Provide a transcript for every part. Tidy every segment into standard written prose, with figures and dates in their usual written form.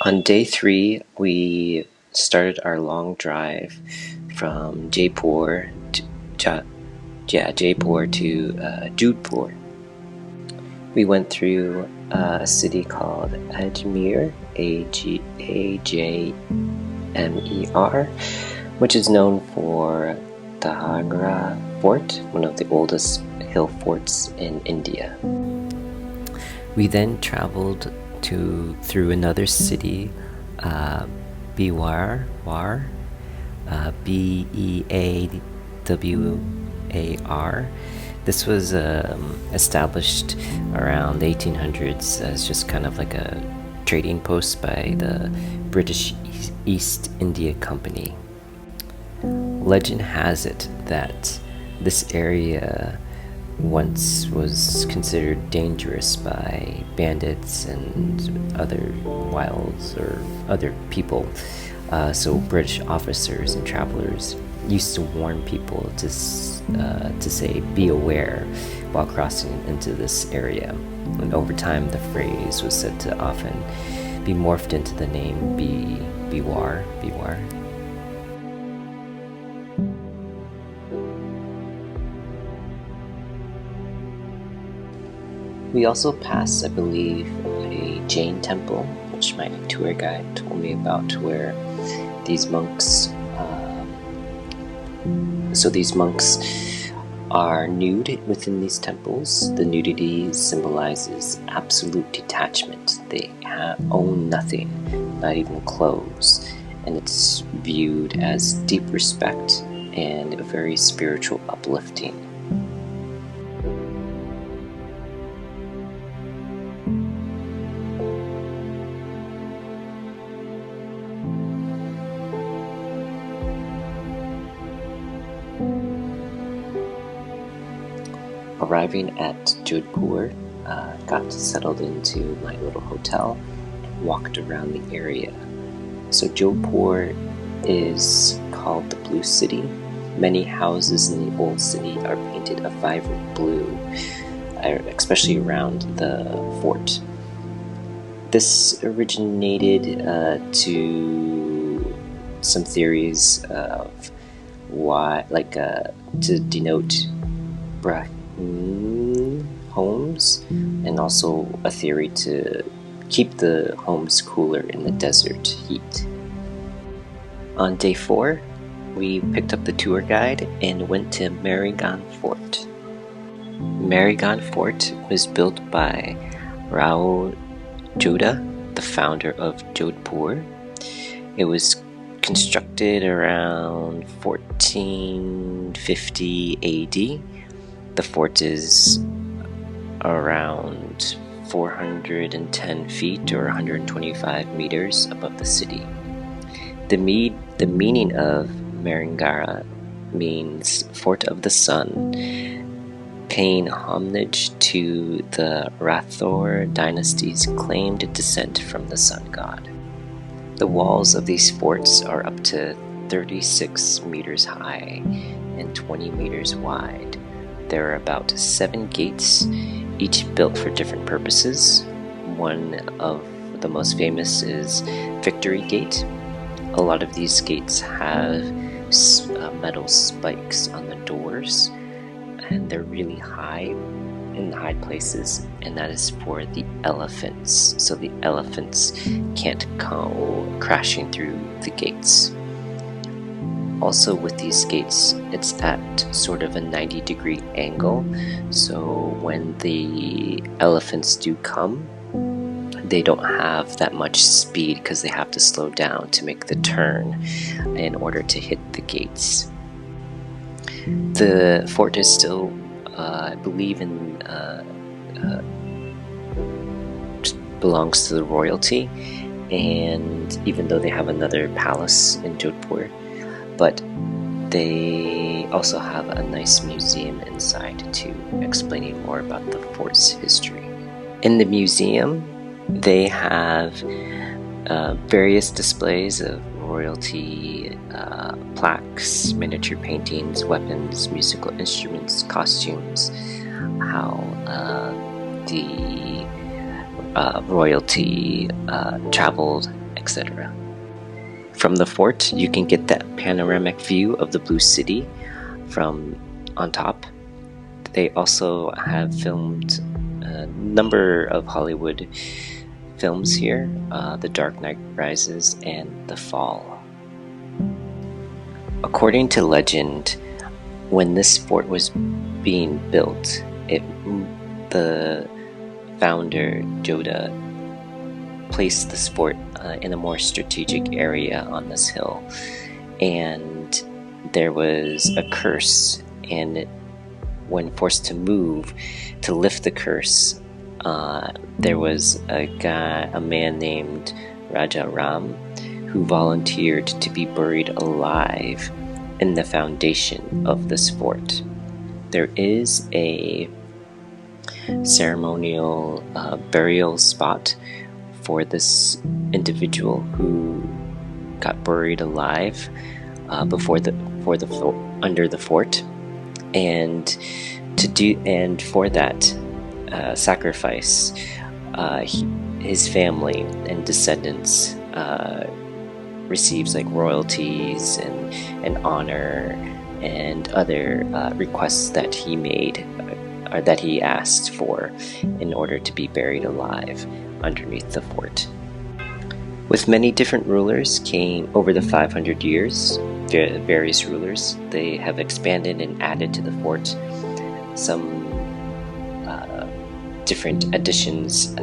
On day 3, we started our long drive from Jaipur to Jodhpur. We went through a city called Ajmer, Ajmer, which is known for the Agra Fort, one of the oldest hill forts in India. We then traveled through another city, Bewar, Beawar. This was established around the 1800s as just kind of like a trading post by the British East India Company. Legend has it that this area once was considered dangerous by bandits and other wilds or other people. So British officers and travelers used to warn people to say "be aware" while crossing into this area. And over time, the phrase was said to often be morphed into the name Bewar. We also passed, I believe, a Jain temple, which my tour guide told me about, where these monks are nude within these temples. The nudity symbolizes absolute detachment. They own nothing, not even clothes, and it's viewed as deep respect and a very spiritual uplifting. Arriving at Jodhpur, got settled into my little hotel and walked around the area. So Jodhpur is called the Blue City. Many houses in the old city are painted a vibrant blue, especially around the fort. This originated to some theories of why, to denote homes, and also a theory to keep the homes cooler in the desert heat. On day 4, we picked up the tour guide and went to Marigan Fort. Marigan Fort was built by Rao Jodha, the founder of Jodhpur. It was constructed around 1450 AD. The fort is around 410 feet or 125 meters above the city. The meaning of Marangara means Fort of the Sun, paying homage to the Rathore dynasty's claimed descent from the sun god. The walls of these forts are up to 36 meters high and 20 meters wide. There are about 7 gates, each built for different purposes. One of the most famous is Victory Gate. A lot of these gates have metal spikes on the doors, and they're really high in the high places, and that is for the elephants, so the elephants can't go crashing through the gates. Also with these gates, it's at sort of a 90-degree angle, so when the elephants do come, they don't have that much speed because they have to slow down to make the turn in order to hit the gates. The fort is still, I believe, belongs to the royalty, and even though they have another palace in Jodhpur, but they also have a nice museum inside too, explaining more about the fort's history. In the museum, they have various displays of royalty, plaques, miniature paintings, weapons, musical instruments, costumes, how the royalty traveled etc. From the fort, you can get that panoramic view of the Blue City from on top. They also have filmed a number of Hollywood films here, The Dark Knight Rises and The Fall. According to legend, when this fort was being built, the founder, Joda, placed this fort in a more strategic area on this hill, and there was a curse, and when forced to move to lift the curse, there was a man named Raja Ram who volunteered to be buried alive in the foundation of this fort. There is a ceremonial burial spot for this individual who got buried alive under the fort, and for that sacrifice, his family and descendants receives like royalties and honor and other requests that he made or that he asked for in order to be buried alive underneath the fort. With many different rulers came over the 500 years, various rulers. They have expanded and added to the fort. Some different additions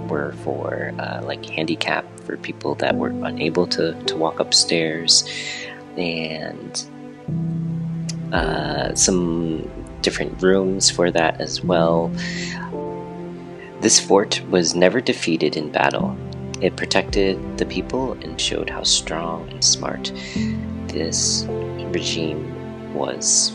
were for like handicap, for people that were unable to walk upstairs, and some different rooms for that as well. This fort was never defeated in battle. It protected the people and showed how strong and smart this regime was.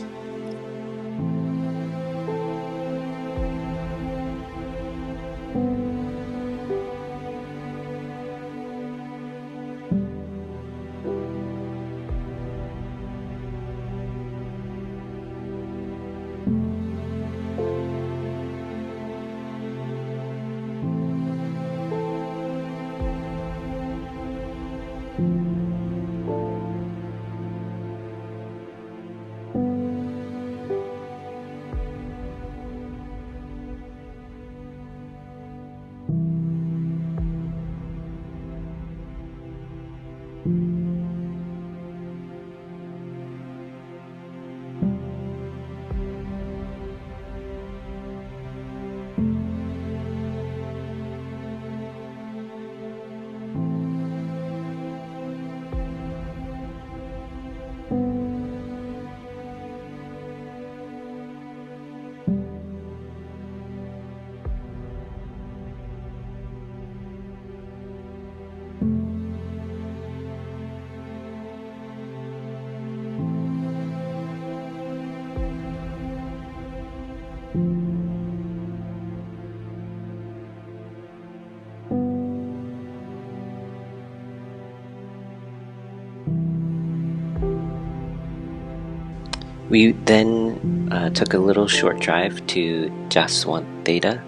We then took a little short drive to Jaswant Theta.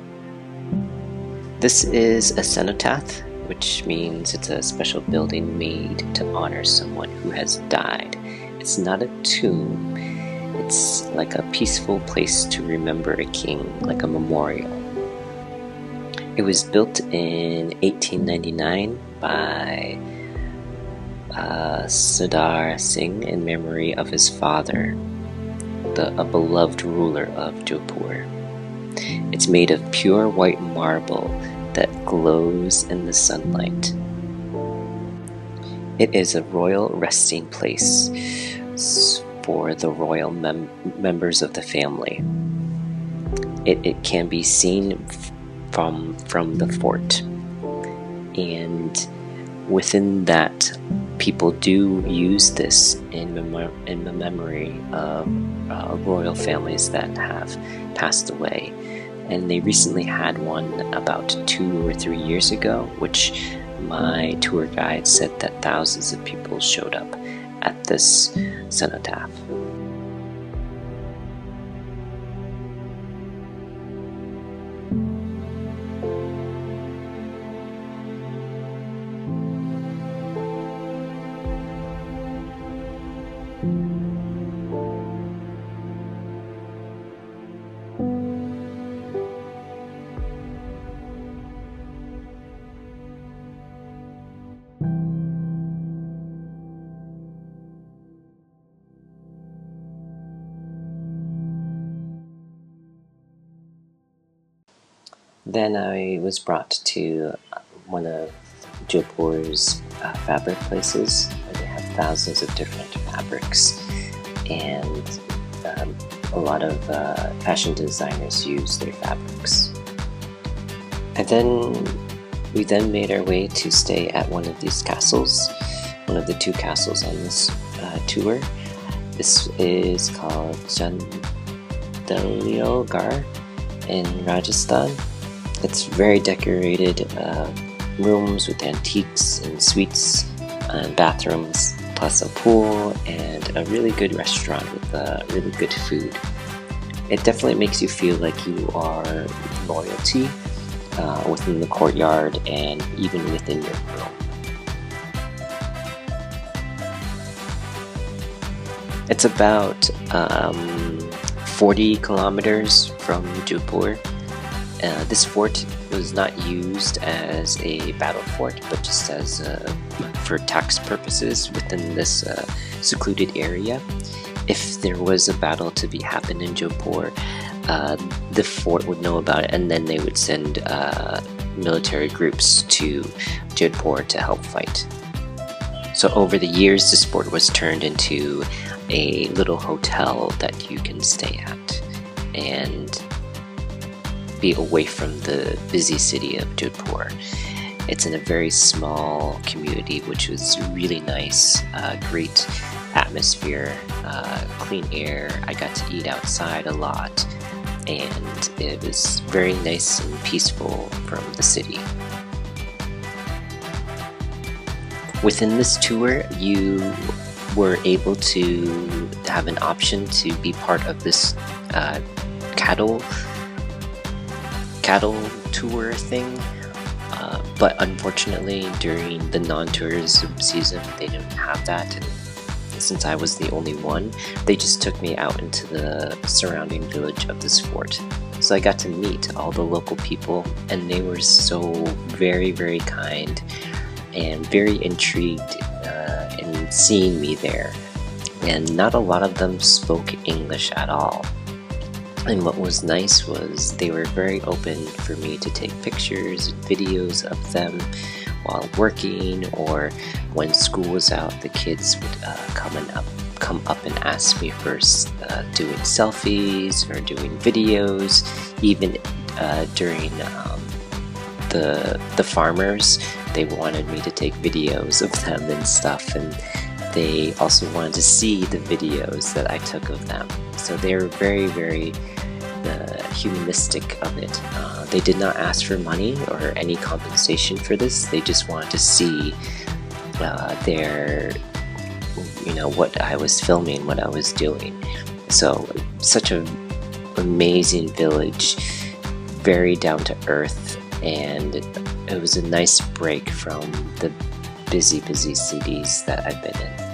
This is a cenotaph, which means it's a special building made to honor someone who has died. It's not a tomb, it's like a peaceful place to remember a king, like a memorial. It was built in 1899 by Sardar Singh in memory of his father, a beloved ruler of Jodhpur. It's made of pure white marble that glows in the sunlight. It is a royal resting place for the royal members of the family. It can be seen from the fort, and within that, people do use this in memory of royal families that have passed away. And they recently had one about 2 or 3 years ago, which my tour guide said that thousands of people showed up at this cenotaph. Then I was brought to one of Jodhpur's fabric places where they have thousands of different fabrics, and a lot of fashion designers use their fabrics. And then we then made our way to stay at one of these castles, one of the two castles on this tour. This is called Jandaliogar in Rajasthan. It's very decorated rooms with antiques and suites and bathrooms, plus a pool and a really good restaurant with really good food. It definitely makes you feel like you are royalty within the courtyard and even within your room. It's about 40 kilometers from Jodhpur. This fort was not used as a battle fort, but just as for tax purposes within this secluded area. If there was a battle to be happen in Jodhpur, the fort would know about it, and then they would send military groups to Jodhpur to help fight. So over the years, this fort was turned into a little hotel that you can stay at and be away from the busy city of Jodhpur. It's in a very small community, which was really nice. Great atmosphere, clean air. I got to eat outside a lot, and it was very nice and peaceful from the city. Within this tour, you were able to have an option to be part of this cattle tour thing, but unfortunately during the non-tourism season they didn't have that, and since I was the only one, they just took me out into the surrounding village of this fort. So I got to meet all the local people, and they were so very, very kind and very intrigued in seeing me there. And not a lot of them spoke English at all. And what was nice was they were very open for me to take pictures and videos of them while working, or when school was out, the kids would come up and ask me for doing selfies or doing videos. Even during the farmers, they wanted me to take videos of them and stuff, and they also wanted to see the videos that I took of them. So they were very, very humanistic of it. They did not ask for money or any compensation for this. They just wanted to see what I was filming, what I was doing. So such an amazing village, very down to earth, and it was a nice break from the busy cities that I've been in.